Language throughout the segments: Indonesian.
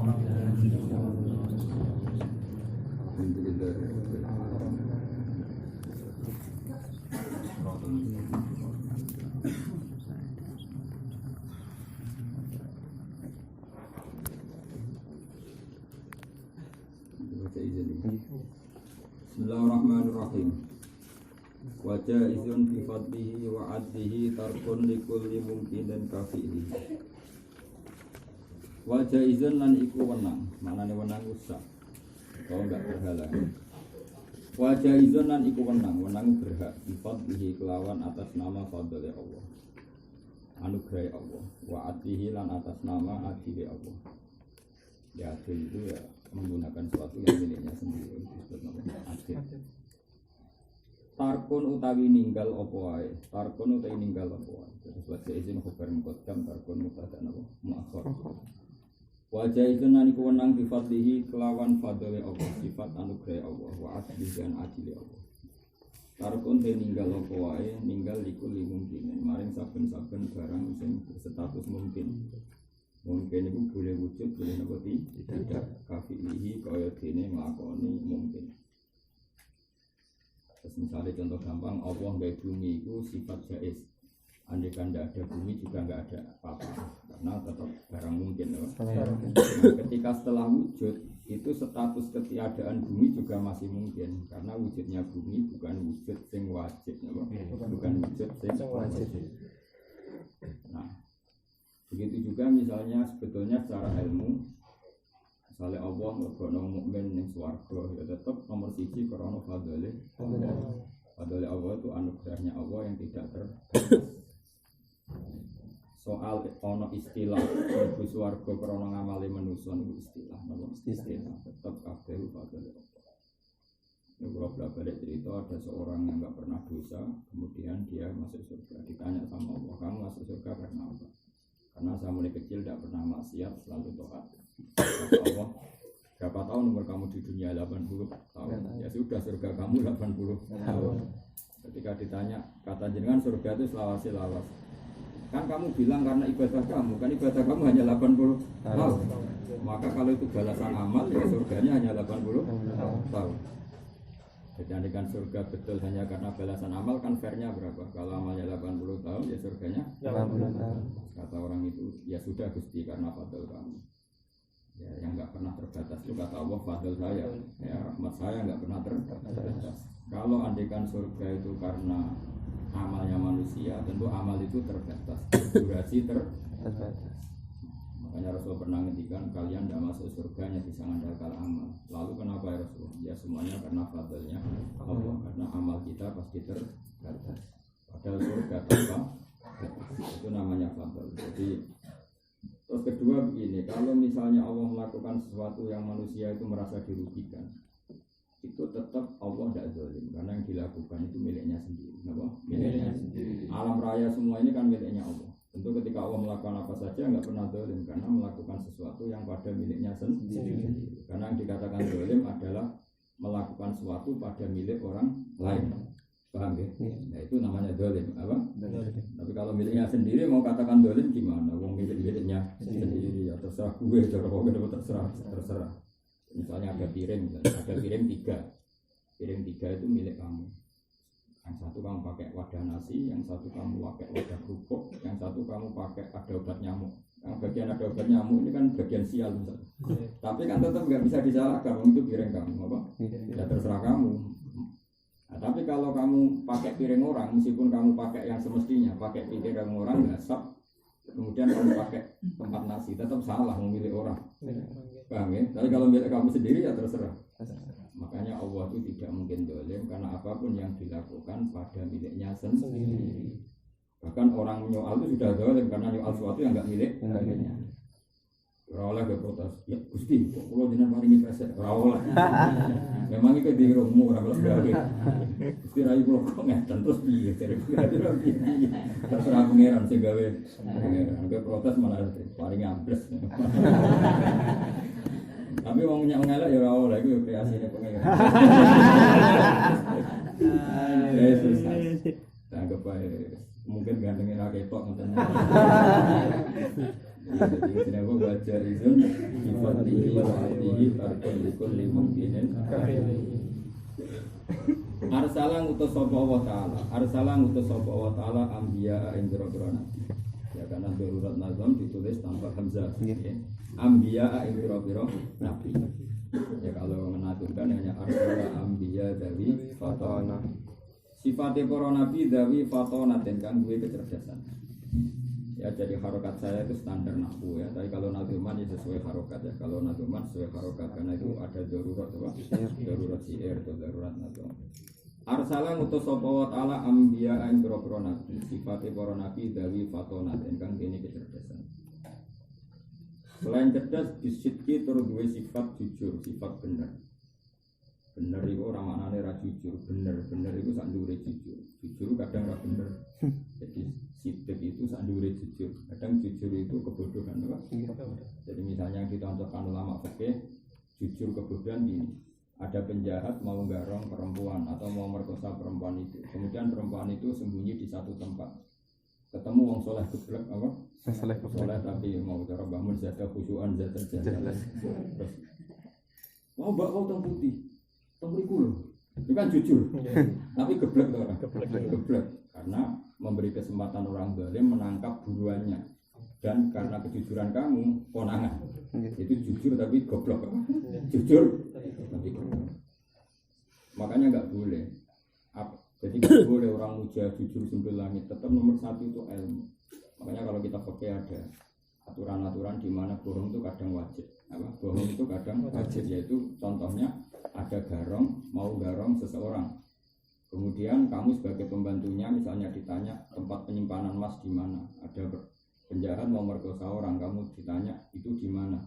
Bismillahirrahmanirrahim. Wa jaizun fi fadlihi wa adlihi tarkun likulli mumkinin kafihi. Wa jaizun lan iku wenang, maknane wenang usah. Kalau enggak berhalang. Wa jaizun lan iku wenang berhak fi fadlihi kelawan atas nama fadli Allah. Anugerah Allah, wa adlihi lan atas nama adili Allah. Ya adil itu ya menggunakan sesuatu yang miliknya sendiri disebut namanya adil. Tarkun utawi ninggal apa wae, tarkun utawi ninggal apa wae. Terus baca izin khabar muqaddam tarkun mubtada napa muakhar. Wa jaizun lan iku wenang bi fadlihi kelawan fadli Allah, sifat anugerah Allah wa adlihi lan adili Allah. Tarkun te ninggal apa wae, ninggal iku mungkin maring saben-saben barang sing berstatus mungkin. Mungkin itu boleh wujud, boleh nabati tidak kafilihi kaya dene nglakoni mungkin. Terus misalnya contoh gampang, Allah nggak bumi itu sifat jaiz. Andai kan tidak ada bumi juga nggak ada apa-apa, karena tetap barang mungkin. Ketika setelah wujud itu status ketiadaan bumi juga masih mungkin, karena wujudnya bumi bukan wujud sing wajib, bukan wujud sing wajib. Nah, begitu juga misalnya sebetulnya secara ilmu, misalnya Allah ngelebokno mukmin ning swarga, ya tetap nomor siji karena fadhole Allah itu anugerahnya Allah yang tidak terbatas. Soal ono istilah mlebu swarga karena ngamali manusa niku istilah, napa istilah tetap kabeh fadhole Allah. Ya bolak-balik cerita ada seorang yang enggak pernah dosa, kemudian dia masuk surga. Ditanya sama Allah, kamu masuk surga karena apa? Karena saya mulai kecil tidak pernah maksiat, selalu taat. Kata Allah, berapa tahun umur kamu di dunia? 80 tahun. Ya sudah, surga kamu 80 tahun. Ketika ditanya, kata jenengan surga itu selawasi-lawas. Kan kamu bilang karena ibadah kamu, kan ibadah kamu hanya 80 tahun. Maka kalau itu balasan amal, ya surganya hanya 80 tahun. Jadi andikan surga betul hanya karena balasan amal, kan fairnya berapa? Kalau amalnya 80 tahun, ya surganya 80 tahun. Kata orang itu, ya sudah Gusti karena fadl kamu. Ya, yang enggak pernah terbatas itu kata Allah, fadl saya. Ya, rahmat saya enggak pernah terbatas. Kalau andikan surga itu karena amalnya manusia, tentu amal itu terbatas. Durasi terbatas. Makanya Rasul pernah ngendikan kalian tidak masuk surga hanya bisa mengandalkan amal. Lalu kenapa ya Rasul? Ya semuanya karena fadlnya Allah, karena amal kita pasti terbatas. Padahal surga tanpa itu namanya fadl. Jadi terus kedua begini, kalau misalnya Allah melakukan sesuatu yang manusia itu merasa dirugikan, itu tetap Allah tidak zalim, karena yang dilakukan itu miliknya sendiri. Kenapa? Miliknya sendiri. Alam raya semua ini kan miliknya Allah. Tentu ketika Allah melakukan apa saja enggak pernah zalim, karena melakukan sesuatu yang pada miliknya sendiri. Karena yang dikatakan zalim adalah melakukan sesuatu pada milik orang lain. Paham ya? Nah itu namanya zalim, apa? Tapi kalau miliknya sendiri mau katakan zalim gimana? Wong miliknya sendiri ya terserah gue, terserah. Misalnya ada piring 3. Piring 3 itu milik kamu. Yang satu kamu pakai wadah nasi, yang satu kamu pakai wadah kerupuk, yang satu kamu pakai ada obat nyamuk. Yang bagian ada obat nyamuk ini kan bagian sial misalnya. Tapi kan tetap nggak bisa disalahkan untuk piring kamu, apa? Ya terserah kamu. Nah, tapi kalau kamu pakai piring orang, meskipun kamu pakai yang semestinya, pakai piring orang nggak sah. Kemudian kamu pakai tempat nasi, tetap salah memilih orang. Paham ya? Tapi kalau milik kamu sendiri ya terserah. Makanya Allah itu tidak mungkin zalim karena apapun yang dilakukan pada miliknya sendiri. Bahkan orang menyoal itu sudah zalim karena nyoal sesuatu yang enggak miliknya. Ora oleh protes. Ya Gusti, kok kula jenengan paringi pesek ora oleh. Memang iki di romo ora oleh gawe. Gusti rai kula kok ngeten terus piye jare piye. Terserah pangeran sing gawe. Angge protes malah paringi ambles. Tapi wong ngelak ya ora oleh iku kreasine pangeran. Yesus. Anggap bae mungkin gantengnya ra ketok ngoten. Jadi kenapa baca itu sifatihi wa hatihi tarkun likul limungkinin Arsalah ngutus sapa Allah Ta'ala Arsalah ngutus sapa Allah Ta'ala Ambiya ing biro-biro nabi. Ya karena darurat nazam ditulis tanpa hamzah ya. Ambiya ing biro-biro nabi. Ya kalau mengaturkan hanya arsalah ambiya dari fatona. Sifatnya para nabi dari fatona dan kan gue kecerdasan. Ya jadi harokat saya itu standar nahwu ya. Tapi kalau nazuman ya sesuai harokat ya. Kalau nazuman sesuai harokat karena itu ada darurat apa? Darurat syair atau darurat nazam. Arsalah ngutus sapa wa ta'ala anbiya ing pira-pira nabi. Sifate para nabi dawi fatona ingkang dene kecerdasan. Selain cerdas disidki tur duwe sifat jujur, sifat bener. Bener itu ora maknane ra jujur, bener itu sak ndure jujur. Jujur kadang ra bener. Jadi sidik itu sak ndure jujur. Kadang jujur itu kebodohan, apa? Jadi misalnya dicontohkan ulama fikih, jujur kebodohan gini. Ada penjahat mau garong perempuan atau mau merkosa perempuan itu. Kemudian perempuan itu sembunyi di satu tempat. Ketemu wong soleh geblek apa? Soleh tapi mau cara bangun zakat khusyuan zakat jalan. Terus mau mbak mau tong putih. Tong mriku lho. Itu kan jujur. Tapi geblek to orang. Geblek. Karena memberi kesempatan orang zalim menangkap buruannya. Dan karena kejujuran kamu, konangan. Itu jujur tapi goblok. Jujur tapi goblok. Makanya enggak boleh. Jadi enggak boleh orang muja jujur sambil langit. Tetap nomor satu itu ilmu. Makanya kalau kita pakai ada aturan-aturan di mana bohong itu kadang wajib. Bohong itu kadang wajib, yaitu contohnya ada garong, mau garong seseorang. Kemudian kamu sebagai pembantunya misalnya ditanya tempat penyimpanan emas di mana. Ada penjahat mau merkosa orang, kamu ditanya itu di mana.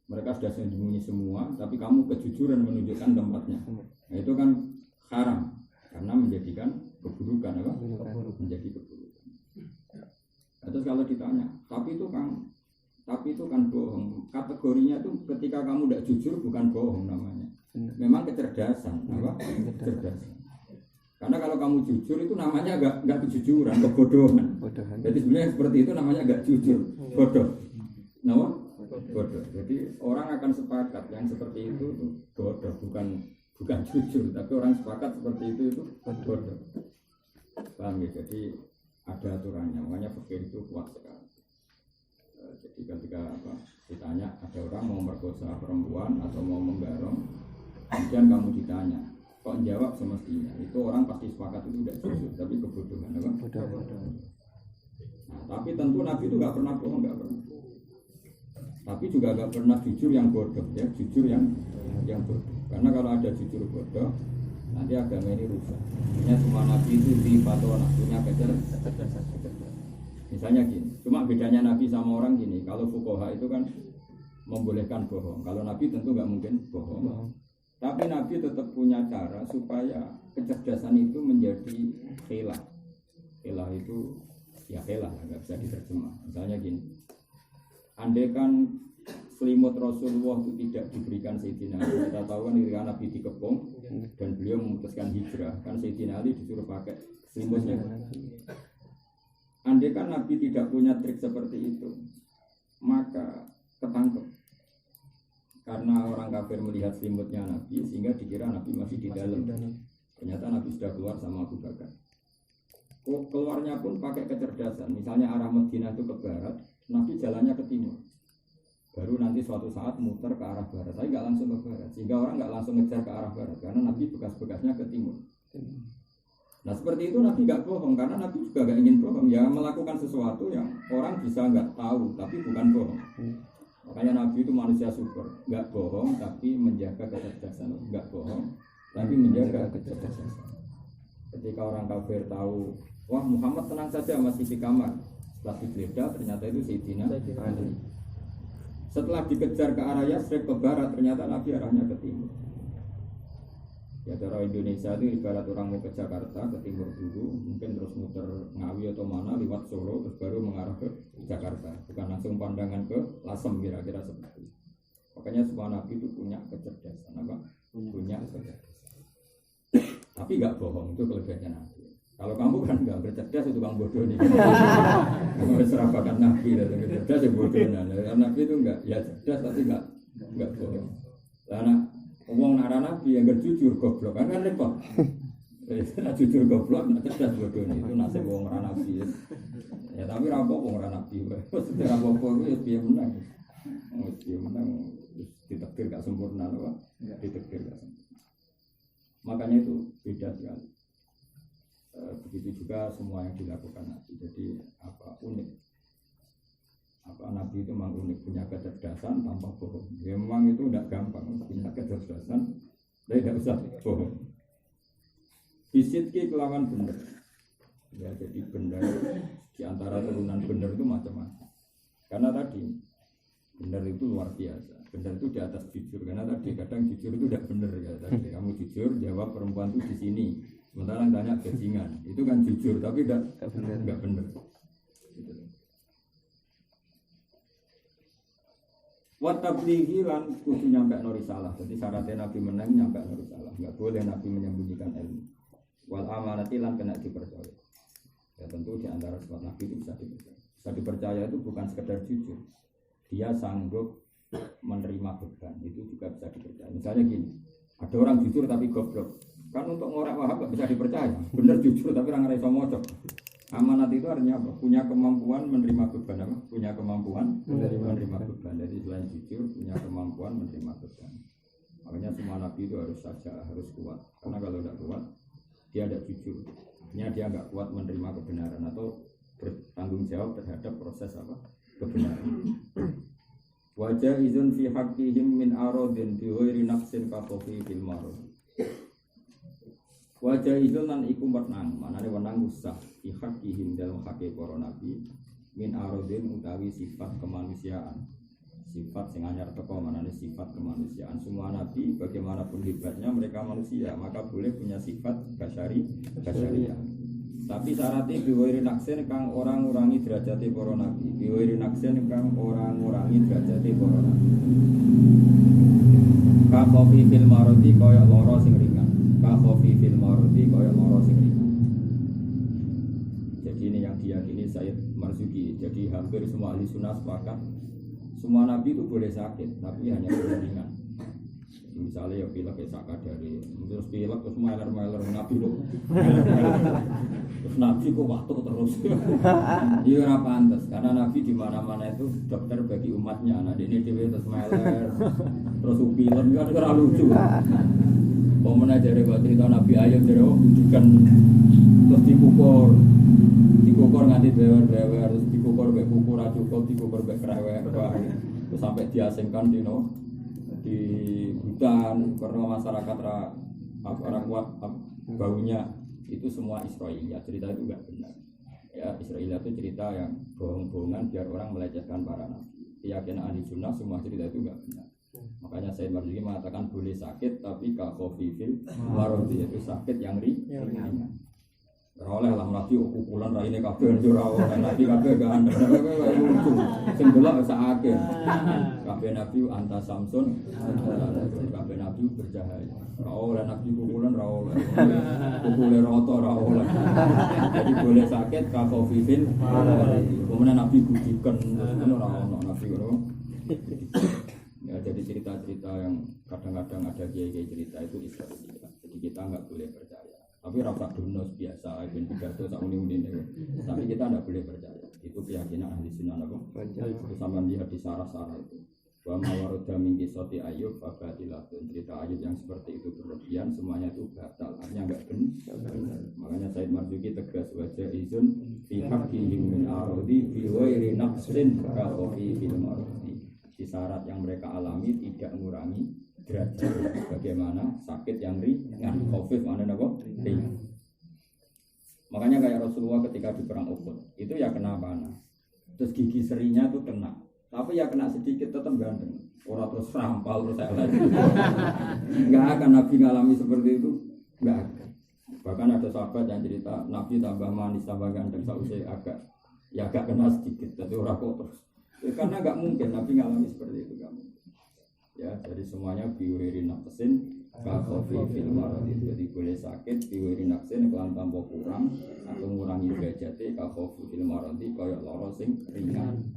Mereka sudah sembunyi semua, tapi kamu kejujuran menunjukkan tempatnya. Nah, itu kan haram karena menjadikan keburukan, apa? Menjadi keburukan. Terus kalau ditanya, tapi itu kan bohong. Kategorinya itu ketika kamu tidak jujur bukan bohong namanya. Memang kecerdasan, apa? Kecerdasan. Karena kalau kamu jujur itu namanya enggak kejujuran, kebodohan. Jadi sebenarnya seperti itu namanya enggak jujur, bodoh. Nama? Bodoh. Jadi orang akan sepakat yang seperti itu bodoh, bukan jujur, tapi orang sepakat seperti itu bodoh. Paham ya? Jadi ada aturannya, makanya fikih itu kuat sekali. Jadi ketika ditanya ada orang mau merkosa perempuan atau mau menggarong, kemudian kamu ditanya, kok jawab semestinya itu orang pasti sepakat itu tidak jujur, tapi kebodohan, apa? Nah, tapi tentu Nabi itu nggak pernah bohong, nggak pernah. Tapi juga nggak pernah jujur yang bodoh, ya jujur yang bodoh. Karena kalau ada jujur bodoh, nanti agama ini rusak. Artinya semua Nabi itu difatona punya kecerdasan. Misalnya gini, cuma bedanya Nabi sama orang gini. Kalau fuqaha itu kan membolehkan bohong. Kalau Nabi tentu nggak mungkin bohong. Tapi Nabi tetap punya cara supaya kecerdasan itu menjadi khilah. Khilah itu ya khilah, nggak bisa diterjemah. Misalnya gini, andai kan selimut Rasulullah itu tidak diberikan Sayyidina Ali. Kita tahu kan ketika Nabi dikepung dan beliau memutuskan hijrah, kan Sayyidina Ali disuruh pakai selimutnya. Andai kan Nabi tidak punya trik seperti itu, maka ketangkep. Karena orang kafir melihat selimutnya Nabi sehingga dikira Nabi masih di dalam. Ternyata Nabi sudah keluar sama Abu Bakar. Keluarnya pun pakai kecerdasan. Misalnya arah Madinah itu ke barat, Nabi jalannya ke timur. Baru nanti suatu saat muter ke arah barat. Tapi nggak langsung ke barat. Sehingga orang nggak langsung ngejar ke arah barat. Karena Nabi bekas-bekasnya ke timur. Nah seperti itu Nabi nggak bohong. Karena Nabi juga nggak ingin bohong. Ya melakukan sesuatu yang orang bisa nggak tahu. Tapi bukan bohong. Makanya Nabi itu manusia super, nggak bohong tapi menjaga kecerdasan, nggak bohong tapi menjaga kecerdasan. Ketika orang kafir tahu, wah Muhammad tenang saja masih di kamar, setelah digeledah ternyata itu Sayyidina Ali. Setelah dikejar ke arah Yasrib ke barat, ternyata Nabi arahnya ke timur. Ya cara Indonesia itu ibarat orang mau ke Jakarta, ke timur dulu, mungkin terus muter Ngawi atau mana, lewat Solo, terus baru mengarah ke Jakarta. Bukan langsung pandangan ke Lasem, kira-kira seperti itu. Makanya semua Nabi itu punya kecerdasan, apa? Punya kecerdasan. Tapi nggak bohong, itu kelebihannya Nabi. Kalau kamu kan nggak bercerdas itu tukang bodoh nih. Kamu serapakan nabi dan cerdas ya bodoh. Nah, nabi itu enggak ya cerdas tapi enggak bodoh. Karena ngomong nara nabi yang jujur goblok kan repot. Nah, jujur goblok, nah cerdas bodoh itu nasib wong ora nabi. Ya tapi rampok wong ora nabi. Maksudnya rampok itu ya piye menang. Piye menang ditakdir gak sempurna loh, ditakdir gak sempurna. Makanya itu beda sekali. Begitu juga semua yang dilakukan Nabi. Jadi unik. Nabi itu memang unik, punya kecerdasan tanpa bohong. Ya memang itu tidak gampang punya kecerdasan, tapi tidak usah bohong. Bisit kelawan benar. Ya jadi benar di antara turunan benar itu macam-macam. Karena tadi benar itu luar biasa. Benar itu di atas jujur. Karena tadi kadang jujur itu tidak benar ya. Tadi kamu jujur jawab perempuan itu di sini. Sementara tanya bajingan, itu kan jujur tapi enggak benar. Gitu. Wa tablighi lan kudu nyampe no risalah. Jadi syaratnya Nabi menang nyampe no risalah. Enggak boleh Nabi menyembunyikan ilmu. Wal amanati lan kena dipercaya. Ya tentu di antara sifat Nabi itu bisa dipercaya. Bisa dipercaya itu bukan sekedar jujur. Dia sanggup menerima beban, itu juga bisa dipercaya. Misalnya gini, ada orang jujur tapi goblok. Kan untuk orang wahab gak bisa dipercaya. Bener jujur tapi orang iso mocok. Amanat itu artinya apa? Punya kemampuan menerima beban apa? Punya kemampuan menerima beban. Jadi selain jujur punya kemampuan menerima beban. Makanya semua nabi itu harus saja harus kuat. Karena kalau tidak kuat dia tidak jujur. Artinya dia nggak kuat menerima kebenaran atau bertanggung jawab terhadap proses apa? Kebenaran. Wajah izun fi haqqihim min aradin bi ghairi nafsin ka fi fil marad. Wajah izun lan iku menang, manane wenang usah fi haqqihim dalam hakke para nabi min aradin utawi sifat kemanusiaan. Sifat sing anyar teko manane sifat kemanusiaan. Semua nabi bagaimanapun hebatnya mereka manusia, maka boleh punya sifat basyariah. Tapi syaratnya biwairi naksen kang orang ngurangi derajati para nabi. Biwairi naksen kang orang ngurangi derajati para nabi. Kakofi fil maroti kaya loro sing ringan. Kakofi fil maroti kaya loro sing ringan. Jadi ini yang diyakini Sayyid Marzuki. Jadi hampir semua ahli sunnah sepakat semua nabi itu boleh sakit, tapi hanya ringan. Misalnya ya pilek ya sakit dari terus pilek terus meler nabi loh. Terus nabi kok waktu terus. Iya ora pantes karena nabi di mana-mana itu dokter bagi umatnya. Nah ini dhewe terus meler terus pilek kan ora lucu. Pomene dari cerita Nabi Ayub dari budikan terus dikukur nganti dewer terus dikukur mbek kuku ra cukup dikukur mbek krewek terus sampai diasingkan di hutan karena masyarakat orang kuat baunya itu semua Israiliyat. Cerita itu enggak benar ya. Israiliyat itu cerita yang bohong-bohongan biar orang melecehkan para nabi. Keyakinan ahli sunnah semua cerita itu enggak benar. Makanya Sayyid Marzuki mengatakan boleh sakit tapi kafofifil marodi, itu sakit yang ringan. Oleh lah nabi ukuran raine kabeh ora oleh nabi kabeh gak andel lucu sing delok sak akeh kabeh nabi anta samsun kabeh nabi bercahaya ora oleh nabi ukuran ora oleh ukule rata ora oleh jadi boleh sakit kafofifil kemudian nabi budikan ngono ora ono nabi ngono ya. Jadi cerita-cerita yang kadang-kadang ada kiai-kiai cerita itu Israiliyat, jadi kita nggak boleh percaya. Tapi rasa dunos biasa, ibn pidato sak uni-uni ini. Tapi kita tidak boleh percaya. Itu keyakinan ahli sunnah apa? Itu sama lihat di sarah-sarah itu. Wa mawaroda min qissati Ayub fabatilatun. Cerita Ayub yang seperti itu berlebihan semuanya itu batal. Artinya enggak benar. Makanya Sayyid Marzuki tegas wajah izun fi haqqihim min aradi bi ghairi nafsin ka fi fil maradi. Di syarat yang mereka alami tidak mengurangi derajat. Bagaimana sakit yang ringan, COVID mana nabo ringan. Makanya kayak Rasulullah ketika di perang Uhud itu ya kena panah, terus gigi serinya tuh kena, tapi ya kena sedikit tetap ganteng. Orang terus rampal terus saya lagi. Nggak akan Nabi ngalami seperti itu, nggak akan. Bahkan ada sahabat yang cerita Nabi tambah manis tambah ganteng, saya agak kena sedikit, tapi orang kok terus. Karena nggak mungkin Nabi ngalami seperti itu, nggak mungkin. Ya, jadi semuanya biwiri nafsin Kasofi fil marad itu jadi boleh sakit diwiri naksin kelan tanpa kurang atau mengurangi derajatnya kasofi fil marad kaya lara sing ringan.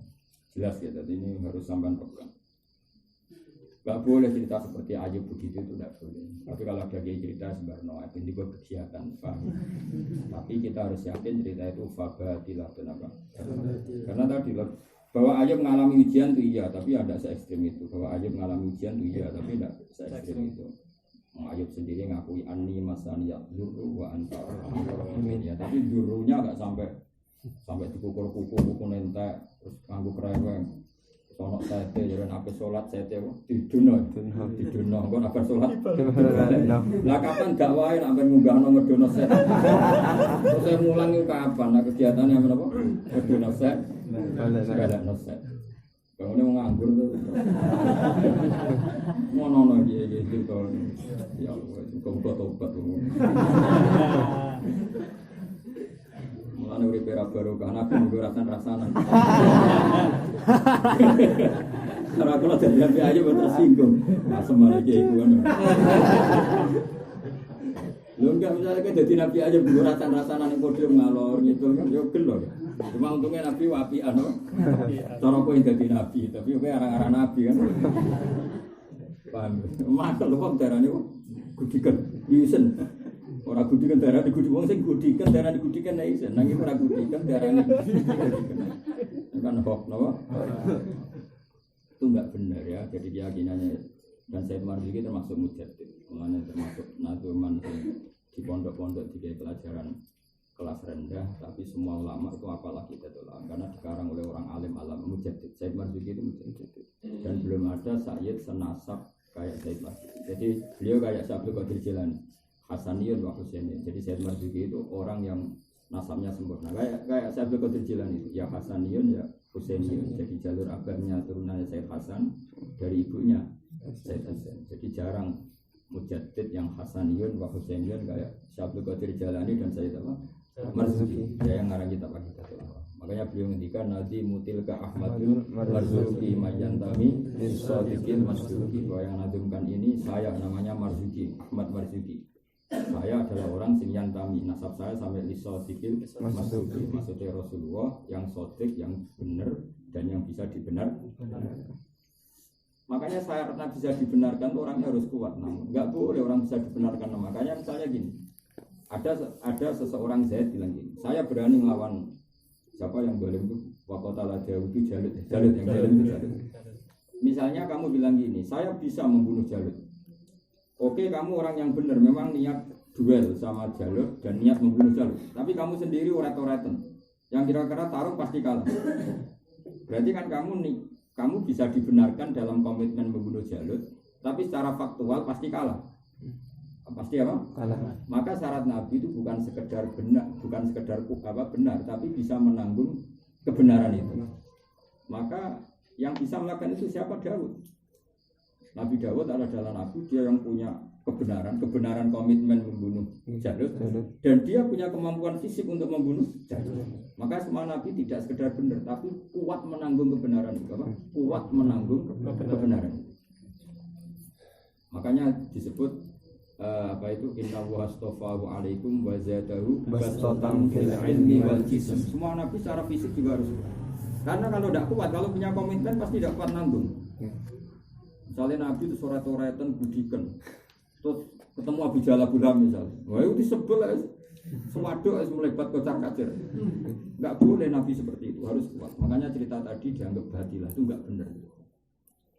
Jelas ya, jadi ini harus sampean pegang. Gak boleh cerita seperti Ayub begitu itu tidak boleh. Tapi kalau ada cerita sebarno itu juga kegiatan Pak. Tapi kita harus yakin cerita itu fabatilah kenapa? Karena tadi bahwa Ayub mengalami ujian itu iya, tapi ada se-ekstrim itu. Bahwa Ayub mengalami ujian itu iya, tapi tidak se-ekstrim itu. Ayub sendiri ngakui anni masaniyat duru wa anta arhamur ya, tapi durunya enggak sampai dikukur-kukur nentek terus nganggo kreweng. Sono sete jaran apa salat sete diduno kok apa salat. Lah kapan dakwae nek amben munggahno ngedono set. Terus saya mulang itu kapan? Nah kegiatannya menapa? Ngedono set. Galakno set. Bangune nganggur tuh. Ngono iki gitu. Ya Allah, muga tobat. Mulane uripe ra barokah nabi nggo rasan-rasanan. Karena kalau jadi nabi aja tersinggung. Asem iki iku ngono. Lho enggak misalnya kan jadi nabi aja nggo rasan-rasanan ning podium ngalor gitu kan yo gelo. Cuma untungnya nabi wapian kok. Cara kowe dadi nabi, tapi kowe arang-arang nabi kan. Paham. Makel kok darane kok gudikan isen. Ora gudikan darah digudi wong sing gudikan darah digudikan nek isen. Nang ora gudikan darane gudikan. Kan kok napa? Itu enggak benar ya. Jadi keyakinannya dan Said Marzuki termasuk mujaddid. Mulane termasuk nazuman di pondok-pondok di pelajaran kelas rendah, tapi semua ulama itu apalagi Hidayatullah karena dikarang oleh orang alim alam mujaddid. Said Marzuki itu mujaddid dan belum ada sayyid senasab kayak Said Marzuki. Jadi beliau kayak Syekh Abdul Qadir Jilani, Hasaniyun wa Husainiyun. Jadi Said Marzuki itu orang yang nasabnya sempurna. Kayak Syekh Abdul Qadir Jilani itu ya Hasaniyun ya Husainiyun. Jadi jalur abahnya turunannya Said Hasan dari ibunya Said Hasan. Jadi jarang mujaddid yang Hasaniyun wa Husainiyun kayak Syekh Abdul Qadir Jilani dan Said Marzuki. Dia yang ngarang kitab Hidayatullah. Makanya beliau ngendikan Nazi mutilka Ahmadul Marzuki Majantami Sadiqil Marzuki. Bahwa yang nazumkan ini saya namanya Marzuki, Ahmad Marzuki. Saya adalah orang sing yantami, nasab saya sampai Sadiqil Marzuki. Maksudnya Rasulullah yang sodik, yang benar dan yang bisa dibenarkan. Makanya syaratnya bisa dibenarkan orangnya harus kuat. Namun enggak boleh orang bisa dibenarkan. Makanya misalnya gini. Ada seseorang Zaid bilang gini, saya berani melawan siapa yang zalim itu Waqatala Daud itu Jalut yang zalim itu Jalut. Misalnya kamu bilang gini, saya bisa membunuh Jalut. Oke, kamu orang yang benar, memang niat duel sama Jalut dan niat membunuh Jalut. Tapi kamu sendiri oret-oretan, yang kira-kira tarung pasti kalah. Berarti kan kamu bisa dibenarkan dalam komitmen membunuh Jalut, tapi secara faktual pasti kalah. Pasti apa? Kalah. Maka syarat Nabi itu bukan sekedar benar, benar, tapi bisa menanggung kebenaran itu. Maka yang bisa melakukan itu siapa? Daud. Nabi Daud adalah nabi, dia yang punya kebenaran komitmen membunuh Jalut, dan dia punya kemampuan fisik untuk membunuh Jalut. Maka semua nabi tidak sekedar benar, tapi kuat menanggung kebenaran itu. Kuat menanggung kebenaran itu. Makanya disebut inna wa astafahu alaikum wa zadahu bastatan fil ilmi wal jism. Semua nabi secara fisik juga harus kuat. Karena kalau tidak kuat, kalau punya komitmen pasti tidak kuat nanggung. Misalnya nabi itu soret-soretan budikan, terus ketemu Abu Jahal misalnya, wah itu disebel sewaduk melebat kocar kacir. Enggak boleh nabi seperti itu, harus kuat. Makanya cerita tadi dianggap batilah, itu enggak benar.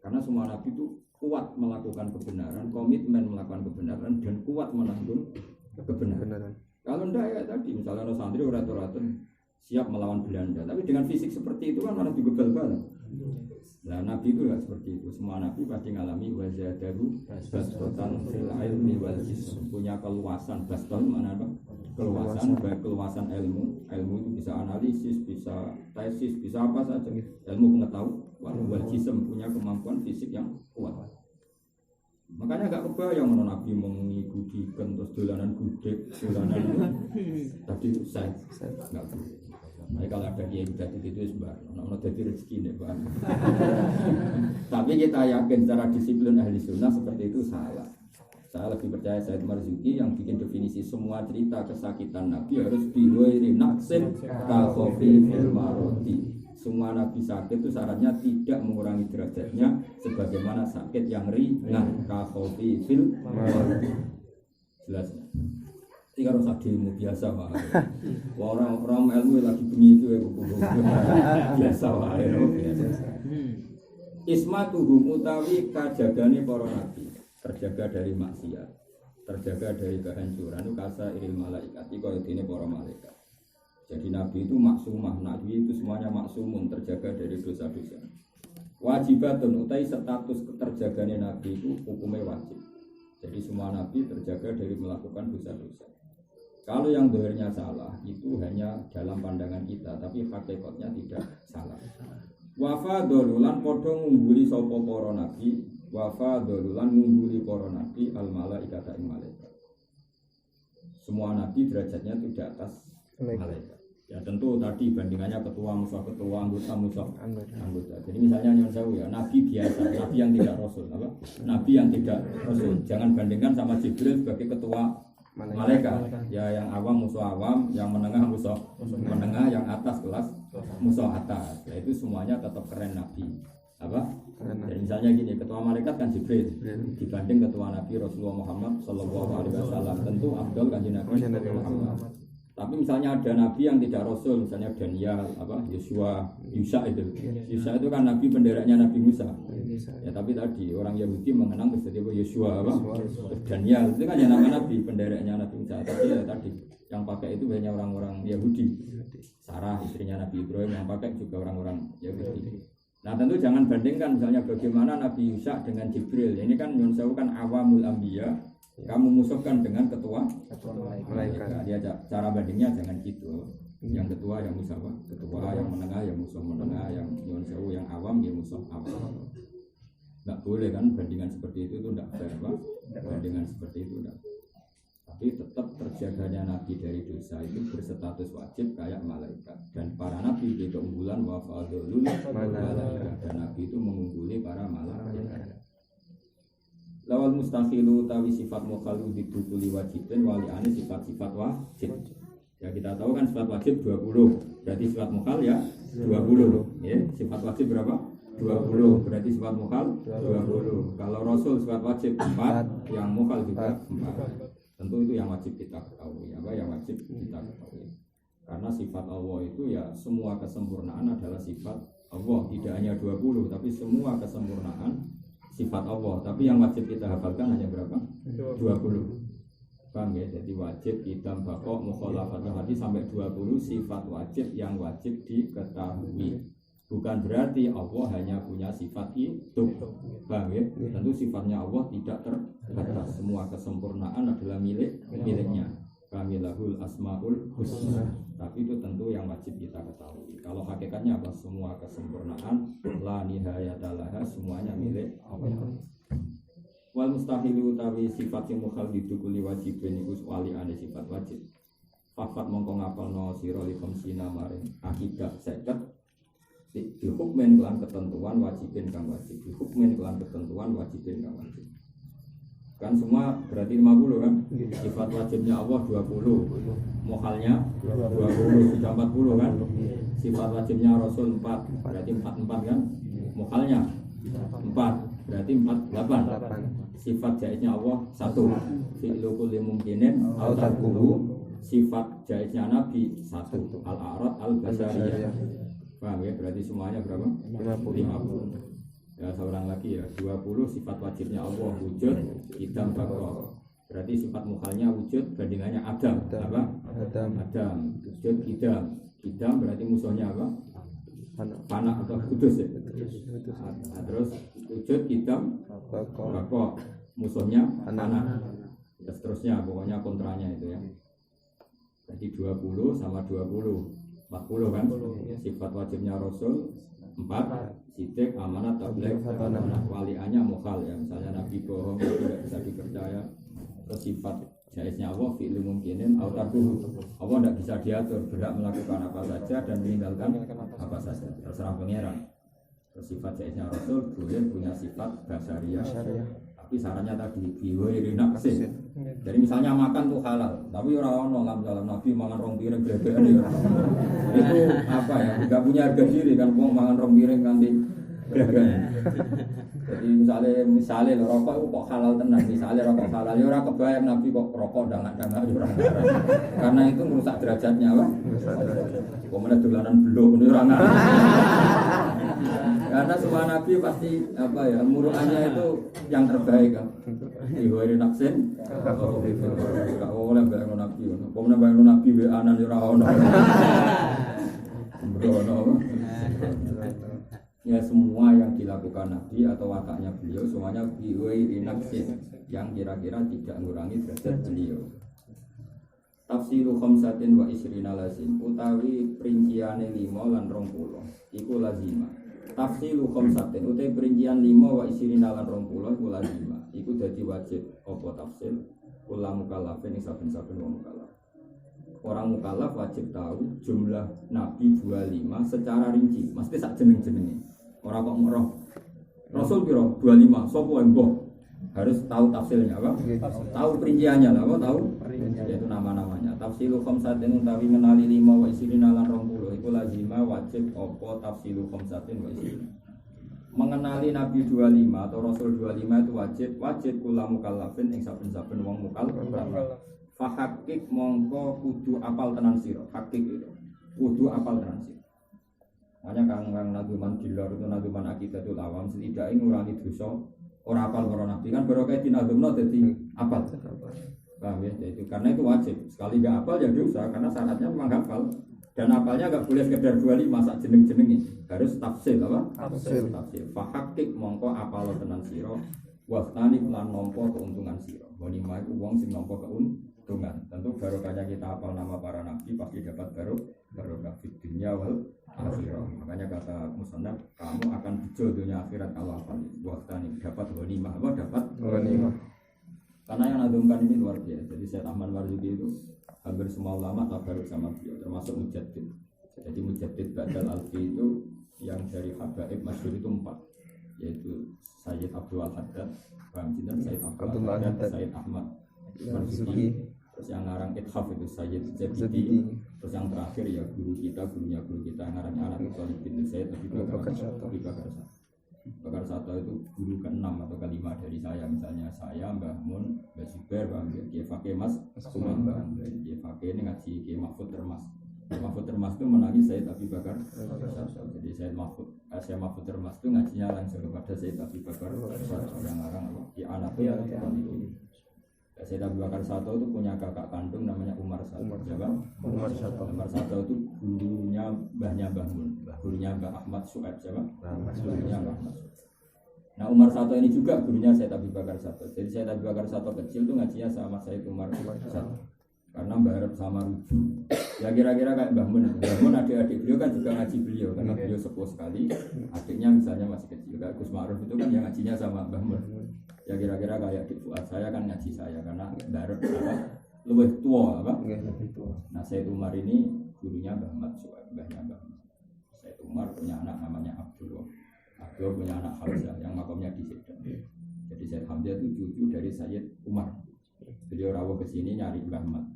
Karena semua nabi itu kuat melakukan kebenaran, komitmen melakukan kebenaran, dan kuat menanggung kebenaran. Kalau enggak ya tadi, misalnya ada santri orang-orang siap melawan Belanda, tapi dengan fisik seperti itu kan orang juga bal-balan. Nah Nabi itu enggak seperti itu. Semua Nabi pasti mengalami wazadaru baston fil ilmi wal jism, punya keluasan. Baston mana apa? Keluasan, baik keluasan ilmu itu bisa analisis, bisa tesis, bisa apa saja. Ilmu pengetahuan, wal jism punya kemampuan fisik yang kuat. Makanya agak kebayang mana Nabi mengikuti terus dolanan gudeg, dolanan tadi itu saya nggak boleh. Nah, kalau ada dia udah itu sembarang, orang jadi rezeki nih Pak. Tapi kita yakin secara disiplin ahli sunnah seperti itu salah. Saya lebih percaya Said Marzuki yang bikin definisi semua cerita kesakitan Nabi harus biwairi naksin kakofi fil maroti. Semua Nabi sakit itu syaratnya tidak mengurangi derajatnya sebagaimana sakit yang ringan kakofi fil maroti. Jelas. Ini kan harus ilmu biasa Pak. Orang ilmu lagi bengi itu biasa Pak. Ismatuhum utawi kajagane para nabi, terjaga dari maksiat, terjaga dari kehancuran itu kasa iril malaikat, kaya dene para malaikat. Jadi nabi itu maksumah, nabi itu semuanya maksumun, terjaga dari dosa-dosa. Wajibatun utai status terjaganya nabi itu hukumnya wajib. Jadi semua nabi terjaga dari melakukan dosa-dosa. Kalau yang dohirnya salah itu hanya dalam pandangan kita, tapi hakikatnya tidak salah. Wafa dolulan podo ngumbuli sopo poro nabi, wafa dolulan ngumbuli poro nabi al malaikat ing malaikat. Semua nabi derajatnya itu di atas malaikat. Ya tentu tadi bandingannya ketua musuh ketua, anggota musuh anggota. Jadi misalnya nyon sewu ya, nabi biasa, nabi yang tidak rasul, apa? Nabi yang tidak rasul. Jangan bandingkan sama Jibril sebagai ketua malaikat. Ya yang awam musuh awam, yang menengah musuh menengah, yang atas kelas musuh atas. Ya itu semuanya tetap keren nabi. Apa? Jadi misalnya gini, ketua malaikat kan Jibril dibanding ketua nabi Rasulullah Muhammad sallallahu alaihi wasallam, tentu afdal kanjeng Nabi Muhammad. Tapi misalnya ada nabi yang tidak rasul, misalnya Daniel, apa Yosua, Yusa itu. Yusa itu kan nabi benderanya Nabi Musa. Ya tapi tadi orang Yahudi mengenang sebagai Yosua, apa? Daniel itu kan ya nama nabi benderanya Nabi Musa. Tapi ya tadi yang pakai itu hanya orang-orang Yahudi. Sarah istrinya Nabi Ibrahim yang pakai juga orang-orang Yahudi. Nah tentu jangan bandingkan misalnya bagaimana Nabi Yusa dengan Jibril. Ini kan nyun sewu kan awamul anbiya. Kamu musuhkan dengan ketua malaikat. Dia cara bandingnya jangan gitu. Yang ketua yang musuh apa? Ketua yang menengah yang musuh menengah, yang nyun sewu yang awam ya musuh awam. Enggak boleh kan bandingan seperti itu enggak fair, Pak. Bandingan seperti itu enggak. Tapi tetap terjaganya nabi dari dosa itu berstatus wajib kayak malaikat. Dan para nabi itu keunggulan wa fadlul malaikat. Dan nabi itu mengungguli para malaikat. Lawal mustahilu tawi sifat mukhalu didukuli wajibin wali ane sifat-sifat wajib. Ya kita tahu kan sifat wajib 20. Berarti sifat mukhal ya 20. Ya, sifat wajib berapa? 20. Berarti sifat mukhal 20. Kalau rasul sifat wajib 4, yang mukhal juga 4. Tentu itu yang wajib kita ketahui. Apa yang wajib kita ketahui? Karena sifat Allah itu ya semua kesempurnaan adalah sifat Allah. Tidak hanya 20 tapi semua kesempurnaan sifat Allah, tapi yang wajib kita hafalkan hanya berapa? 20. Paham ya? Jadi wajib kita bakok mukhalafatnya hati sampai 20 sifat wajib yang wajib diketahui. Bukan berarti Allah hanya punya sifat itu. Paham ya? Tentu sifatnya Allah tidak terbatas. Semua kesempurnaan adalah miliknya. Kamilahul asmaul husna. Tapi itu tentu yang wajib kita ketahui. Kalau hakikatnya apa? Semua kesempurnaan la nihayatalaha, semuanya milik Allah. Wal mustahilu utawi sifat yang mukhal didukuli wajibin iku wali ane sifat wajib. Fafat mongko ngapalno sira li khamsina maring akidah seket dihukmen kelan ketentuan wajibin kang wajib. Dihukmen kelan ketentuan wajibin kang wajib. Kan semua berarti 50 kan? Sifat wajibnya Allah 20, mukhalnya 20, sudah 40 kan? Sifat wajibnya Rasul 4, berarti 44 kan? Mukhalnya 4, berarti 48. Sifat jaiznya Allah 1, fi'lu kulli mumkinin au tarkuhu. Sifat jaiznya Nabi 1, al-a'rad al-basariyah. Paham ya? Berarti semuanya berapa? 50. Ya seorang lagi ya 20 sifat wajibnya Allah wujud idam bakor. Berarti sifat mukhalnya wujud bandingannya Adam. Apa? Adam wujud idam berarti musuhnya apa? Panak atau kudus ya. Nah, terus wujud idam bakor musuhnya panak. Ya, seterusnya pokoknya kontranya itu ya. Jadi 20 sama 20 40 kan? Sifat wajibnya Rasul 4 sidik amanat tabligh waliannya mukhal ya, misalnya Nabi bohong tidak bisa dipercaya. Terus sifat jaiznya Allah fi'il mungkinin autarduhu, Allah tidak bisa diatur, berhak melakukan apa saja dan meninggalkan apa saja, terserah pangeran. Terus sifat jaiznya Rasul boleh punya sifat basariyah, Tapi sarannya tadi diwirinak sih. Jadi misalnya makan tuh halal, tapi orang orang dalam Nabi makan rong piring gede-gede itu apa ya? Enggak punya harga diri kan, mau makan rong piring nanti gede. Jadi misalnya rokok itu kok halal tenan, misalnya rokok halal, ya orang kebayang Nabi kok rokok dangan-dangan orang karena itu merusak derajatnya kan. Kemudian dolanan belum ini orang karena semua Nabi pasti apa ya muruannya itu yang terbaik kan. Iwari naksin, oh oleh bayang Nabi, kemudian bayang Nabi anan orang ya semua yang dilakukan Nabi atau wataknya beliau semuanya biwai naksin yang kira-kira tidak mengurangi derajat beliau. Tafsiru khamsatin wa isrina lazim utawi perinciane 5 lan 20 iku lazima. Tafsiru khamsatin utawi perincian 5 wa isrina lan 20 iku lazima. Iku dadi wajib apa tafsir kula mukallafin ing saben-saben wong mukallaf. Orang mukallaf wajib tahu jumlah nabi 25 secara rinci, mesti sak jeneng-jenenge. Ora kok ngeroh. Rasul piro 25, sapa mbah? Harus tahu tafsirnya apa? Tahu perinciannya lah, apa tahu? Yaitu nama-namanya. Tafsilu khamsatin utawi ngenali 5 wa isrina lan 20 iku lazima wajib apa tafsilu khamsatin wa isrina. Mengenali Nabi 25 atau Rasul 25 itu wajib kula mukallafin ing saben-saben wong mukallaf. Fahakik mongko kudu apal tenan sira. Hakik itu kudu apal tenan sira. Makanya kang naduman dilor itu naduman akidatul awam setidaknya ngurangi dosa ora apal karo Nabi kan baru kayak dinadumno dadi apal. Paham ya? Itu karena itu wajib. Sekali enggak apal ya dosa karena syaratnya memang hafal. Dan apalnya enggak boleh sekedar 25 sak jeneng-jenenge. Harus tafsir apa? Tafsir. Fahakik mongko apal tenan sira. Wastani lan nampa keuntungan sira. Ghanimah iku wong sing nampa keuntungan. Tentu barokahnya kita hafal nama para nabi pasti dapat barokah fid dunya wal akhirah. Makanya kata musannaf, kamu akan bejo dunia akhirat kalau hafal. Wastani dapat ghanimah, apa dapat ghanimah. Karena yang nadumkan ini luar biasa. Jadi Syekh Ahmad Marzuki itu hampir semua ulama tabaruk sama beliau, termasuk mujaddid. Jadi mujaddid Ba'dal Alfi itu yang dari habaib masyhur itu 4, yaitu Sayyid Abdul Haddad, Sayyid Abdul Haddad, Sayyid Ahmad Marzuki, terus yang ngarang Ithaf itu Sayyid Zabidi, terus yang terakhir ya gurunya guru kita yang ngarang anak Thalib bin Sayyid Abi Bakar Bakar Sato itu guru ke-6 atau ke-5 dari saya, misalnya saya, Mbah Mun, Mbah Zubair, Mbah Kiai Fakih Mas Sumambah, Kiai Fakih ini ngaji Kiai Mahfud Termas. Mahfud Termas itu menangi Sayyid Abi Bakar Sato. Jadi Sayyid Mahfud Termas itu ngajinya langsung kepada Sayyid Abi Bakar Sato yang ngarang Ki anak itu itu. Sayyid Abi Bakar Sato itu punya kakak kandung namanya Umar Sato. Umar Sato itu gurunya mbahnya Mbah Mun, gurunya Mbah Ahmad Su'aib siapa? Gurunya Mbah Ahmad. Nah Umar Sato ini juga gurunya Sayyid Abi Bakar Sato. Jadi Sayyid Abi Bakar Sato kecil itu ngajinya sama Sayyid Umar Sato. Karena berharap sama rujuk. Ya kira-kira kayak Mbah Mun. Mbah Mun adik-adik beliau kan juga ngaji beliau karena beliau sepuh sekali. Adiknya misalnya masih kecil. Kayak Gus Ma'ruf itu kan yang ngajinya sama Mbah Mun. Ya kira-kira kayak di Fuad saya kan ngaji saya karena berharap apa? Lebih tua apa? Nah Sayyid Umar ini gurunya Mbah Ahmad Su'aib, mbahnya Mbah Ahmad. Sayyid Umar punya anak namanya Abdul punya anak Hamzah yang makamnya di Sedan. Jadi Sayyid Hamzah itu cucu dari Sayyid Umar. Beliau rawuh ke sini nyari Mbah Ahmad.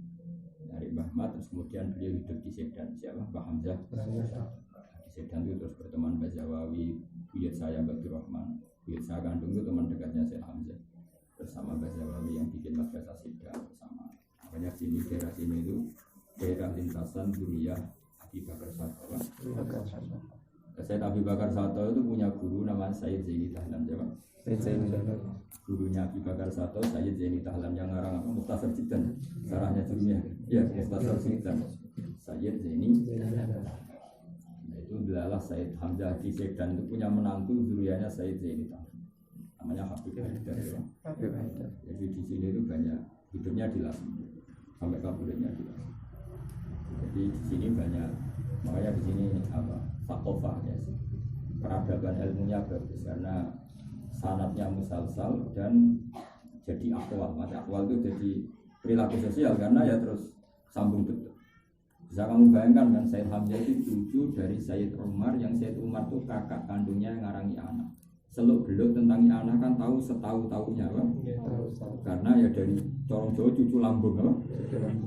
Terus kemudian beliau hidup di Sedan. Siapa? Mbah Hamzah. Di Sedan itu terus berteman Mbah Jawawi, buyut saya Abdul Rahman. Buyut saya kandung itu teman dekatnya Sayyid Hamzah. Bersama Mbah Jawawi yang bikin madrasah Sedan bersama. Makanya sini daerah sini itu daerah lintasan Duriyah Abi Bakar Sato. Sayyid Abi Bakar Sato itu punya guru namanya Sayyid Zaini Tahlan, siapa? Gurunya Abi Bakar Sato, Sayyid Zaini Tahlan yang ngarang apa? Mukhtasar Jiddan, sarahnya judulnya. Ya, Mukhtasar Jiddan. Sayyid Zaini Tahlan. Nah, itu adalah Sayyid Hamzah di Sedan itu punya menantu duriyahnya Sayyid Zaini Tahlan. Namanya Habib Haidar. Jadi di sini itu banyak hidupnya di Lasem sampai kaburnya di Lasem. Jadi di sini banyak, makanya di sini apa? Fakofah ya, peradaban ilmunya bagus karena sanadnya musalsal dan jadi akwal. Maka akwal itu jadi perilaku sosial karena ya terus sambung betul. Bisa kamu bayangkan kan Sayyid Hamzah itu cucu dari Sayyid Umar yang Sayyid Umar itu kakak kandungnya yang ngarangi anak. Seluk beluk tentang anak kan tahu setahu-tahunya apa? Karena ya dari corong Jawa cucu lambung apa?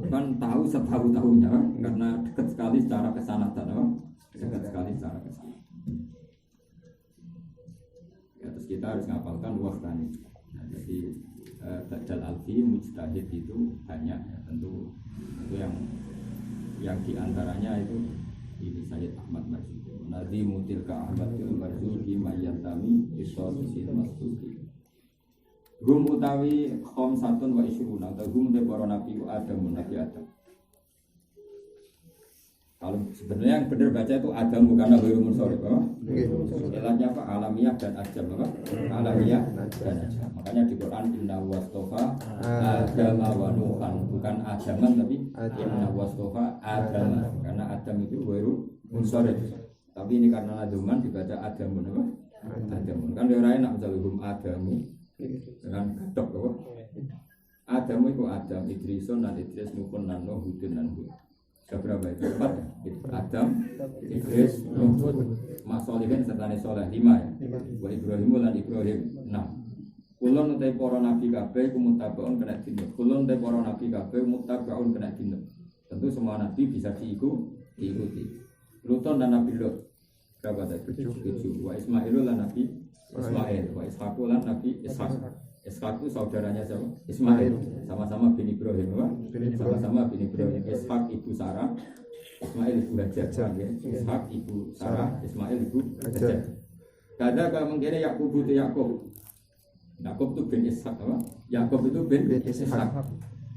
Kan tahu setahu-tahunya apa? Karena dekat sekali secara kesanatan apa? Dekat sekali secara kesanatan. Ya, terus kita harus ngapalkan waktani. Nah, jadi Ba'dal Alfi mujtahid itu banyak ya, tentu itu yang diantaranya itu ini Sayyid Ahmad Marsudi. Nadi mutil ka Ahmadul Marsudi mayantami isosil masudi. Hum utawi khamsatun wa isyruna atau hum te para nabi Adam nabi Adam. Kalau sebenarnya yang benar baca itu Adam bukan Nabi Munsharif apa? Istilahnya apa? Alamiah dan Adam apa? Alamiah dan Adam. Makanya di Quran Inna wastofa Adam wa Nuhan, bukan Adaman tapi Inna wastofa Adam, karena Adam itu Nabi Munsharif. Tapi ini karena Naduman dibaca Adamun apa? Adamun. Kan dia orang enak misalnya hum Adamu dengan gadok apa? Adamu itu Adam, Idrison dan Idris, Nuhun dan Nuh, Hudun dan Hud. Berapa itu? 4 ya? Adam, Idris, Nuh, Mas Solihin serta Soleh 5 ya? Wa Ibrahim dan Ibrahim 6. Kulon utai para nabi kabeh kumutabaun kena dinep. Kulon utai para nabi kabeh mutabaun kena dinep. Tentu semua nabi bisa diikuti. Luton dan Nabi Lut berapa tadi? 7. Wa Ismail dan Nabi Ismail. Wa Ishaqu dan Nabi Ishaq. Ishaq itu saudaranya siapa? Ismail. Sama-sama bin Ibrahim. Sama-sama bin Ibrahim. Ishaq ibu Sarah, Ismail ibu Hajar. Ishaq ibu Sarah, Ismail ibu Hajar. Kada kalau mengkira Yakub itu Yakub. Yakub itu bin Ishaq apa? Yakub itu bin Ishaq.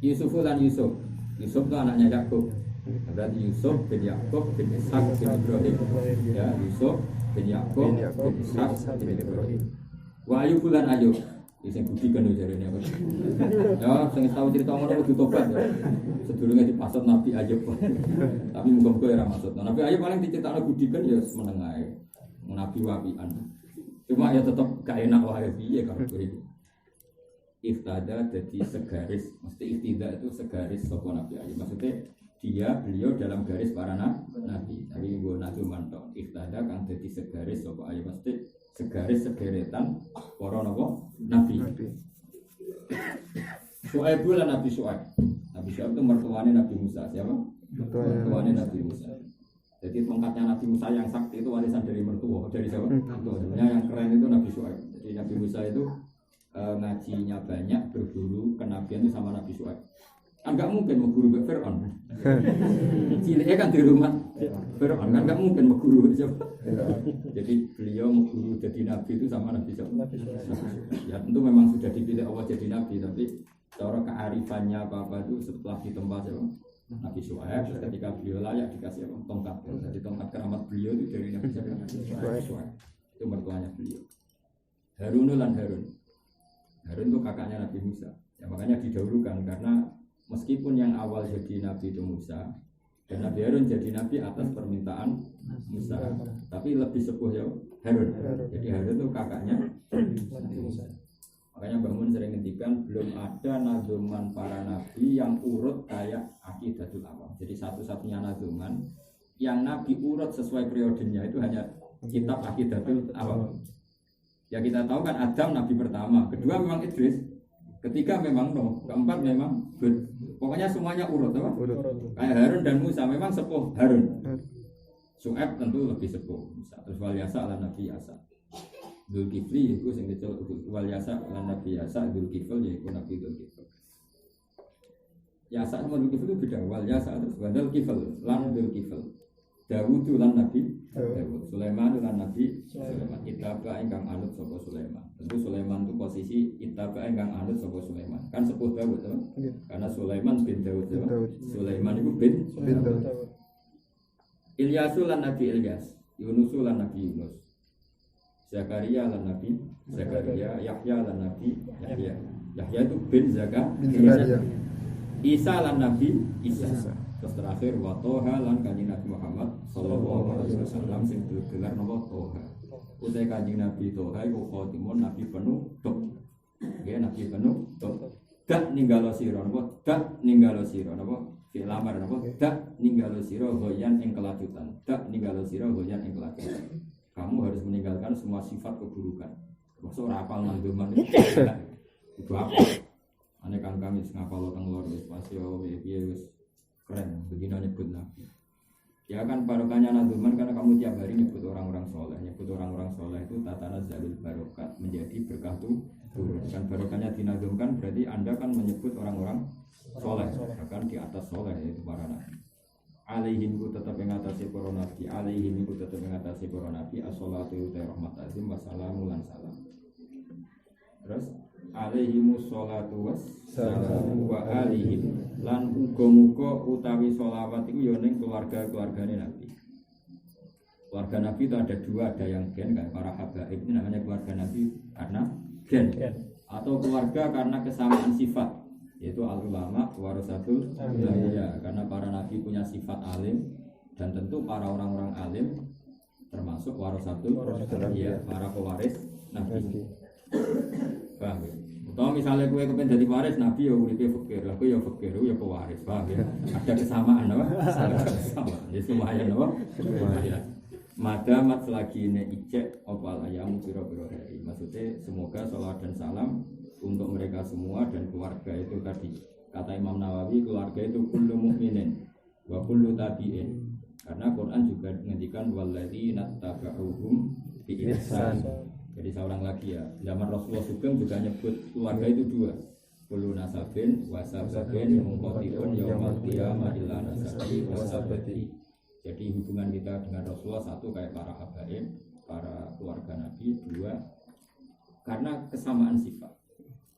Yusuf dan Yusuf. Yusuf itu anaknya Yakub. Berarti Yusuf bin Yakub bin Ishaq bin Ibrahim. Ya, Yusuf bin Yakub bin Ishaq bin Ibrahim. Wa Ayub lan Ayub. Sing budi kan jarene apa. Ya, sing tahu cerita ngono kudu tobat ya. Sedurunge dipasut Nabi Ayub. Tapi muga-muga ora maksud. Nabi Ayub paling dicetakno budi kan ya meneng ae. Nabi wapian. Cuma ya tetep gak enak wae piye karo kowe. Iftada jadi segaris, mesti iftida itu segaris sapa Nabi Ayub. Maksudnya beliau dalam garis para nabi. Tapi gue nabi mantok iftada kan jadi segaris sapa Ayub, mesti segaris segeretan para nabi. Su'aib itu Nabi Su'aib. Nabi Su'aib itu mertuanya Nabi Musa. Siapa? Mertuanya Nabi Musa. Jadi tongkatnya Nabi Musa yang sakti itu warisan dari mertua. Dari siapa? Sebenarnya yang keren itu Nabi Su'aib. Jadi Nabi Musa itu ngajinya banyak, berburu kenabian itu sama Nabi Su'aib. Enggak mungkin mengguru ke Fir'aun. Ciliknya kan di rumah Fir'aun, kan enggak mungkin mengguru siapa. Jadi beliau mengguru jadi nabi itu sama Nabi siapa? Ya tentu memang sudah dipilih Allah jadi nabi, tapi cara kearifannya apa itu setelah ditempa siapa? Nabi Su'aib. Ketika beliau layak dikasih apa? Tongkat. Jadi tongkat keramat beliau itu dari Nabi siapa? Nabi Su'aib. Itu mertuanya beliau. Harun lan Harun. Harun itu kakaknya Nabi Musa. Ya makanya didahulukan karena meskipun yang awal jadi Nabi itu Musa dan Nabi Harun jadi Nabi atas permintaan Musa, tapi lebih sepuh ya Harun. Jadi Harun itu kakaknya Nabi Musa. Makanya Bangun sering ngendikan belum ada nazuman para nabi yang urut kayak Aqidatul Awam. Jadi satu-satunya nazuman yang Nabi urut sesuai periodenya itu hanya kitab Aqidatul Awam. Ya kita tahu kan Adam Nabi pertama, kedua memang Idris, ketiga memang Nuh, keempat memang Hud. Pokoknya semuanya urut, apa? Kayak Harun dan Musa memang sepuh Harun. Su'aib tentu lebih sepuh. Terus wal yasa ala Nabi Yasa. Dzulkifli itu sing kecil wal yasa ala Nabi Yasa, Dzulkifl yaitu Nabi Dzulkifl. Yasa sama Dzulkifl itu beda. Wal yasa terus wadal kifl lan Dzulkifl. Dawud lan Nabi Dawud, Sulaiman lan Nabi Sulaiman. Itaba ingkang anut sapa Sulaiman. Tentu Sulaiman itu posisi itaba ingkang anut sapa Sulaiman. Kan sepuh Dawud to. Karena Sulaiman bin Dawud. Sulaiman itu bin Dawud. Ilyas lan Nabi Ilyas, Yunus lan Nabi Yunus. Zakaria lan Nabi Zakaria, Yahya lan Nabi Yahya. Yahya itu bin Zakaria. Isa lan Nabi Isa. Terus terakhir wa toha lan kanjeng Nabi Muhammad sallallahu alaihi wasallam sing gelar napa toha. Utai kanjeng Nabi toha iku khotimun Nabi penuh tok. Nggih Nabi penuh tok. Dak ninggalo sira napa? Dak ninggalo sira napa? Fi lamar napa? Dak ninggalo sira hoyan ing kelanjutan. Dak ninggalo sira hoyan ing kelanjutan. Kamu harus meninggalkan semua sifat keburukan. Maksud ora apal nanduman itu apa? Ane kang-kang wis ngapal teng lor wis pasti piye wis keren begini nyebut Nabi. Ya kan barokahnya nanduman karena kamu tiap hari nyebut orang-orang soleh, nyebut orang-orang soleh itu tatana zalul barokat menjadi berkah turun. Kan barokahnya dinazumkan berarti Anda kan menyebut orang-orang soleh, bahkan di atas soleh yaitu para nabi. Alaihim ku tetap mengatasi para nabi, alaihim ku tetap mengatasi para nabi. As-sholatu wa rahmat azim wassalamu lan salam. Terus alaihimus sholatu wassalamu wa alaihim lan uga-uga utawi sholawat itu ya ning keluarga-keluargane nabi. Keluarga nabi itu ada dua, ada yang gen kayak para habaib ini namanya keluarga nabi karena gen. Atau keluarga karena kesamaan sifat, yaitu al-ulama warasatul anbiya, karena para nabi punya sifat alim dan tentu para orang-orang alim termasuk warasatul anbiya, para pewaris nabi. Paham ya? Atau misalnya gue kepengen jadi pewaris nabi ya uripe fakir, aku ya fakir, ya pewaris, paham ya? Ada kesamaan apa? Sama. Ya semuanya apa? Semuanya. Madamat selagi ini ijek opal ayam piro-piro hari. Maksudnya semoga salawat dan salam untuk mereka semua dan keluarga itu tadi. Kata Imam Nawawi, keluarga itu kullu mu'minin wa kullu tabi'in. Karena Quran juga menghentikan walladzina tabauhum bi ihsan. Jadi seorang lagi ya, zaman Rasulullah Sugeng juga nyebut keluarga itu dua. Kullu nasabin wasabin mungkotiun yaumal qiyamah illa nasabi wasabati. Jadi hubungan kita dengan Rasulullah satu kayak para habaib, para keluarga Nabi, dua karena kesamaan sifat.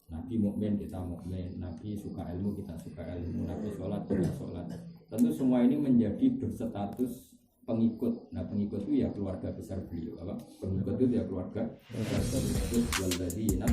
Nabi mukmin kita mukmin, Nabi suka ilmu kita suka ilmu, Nabi sholat kita sholat. Tentu semua ini menjadi berstatus pengikut. Nah pengikut itu ya keluarga besar beliau, apa? Pengikut itu ya keluarga besar beliau. Walladzina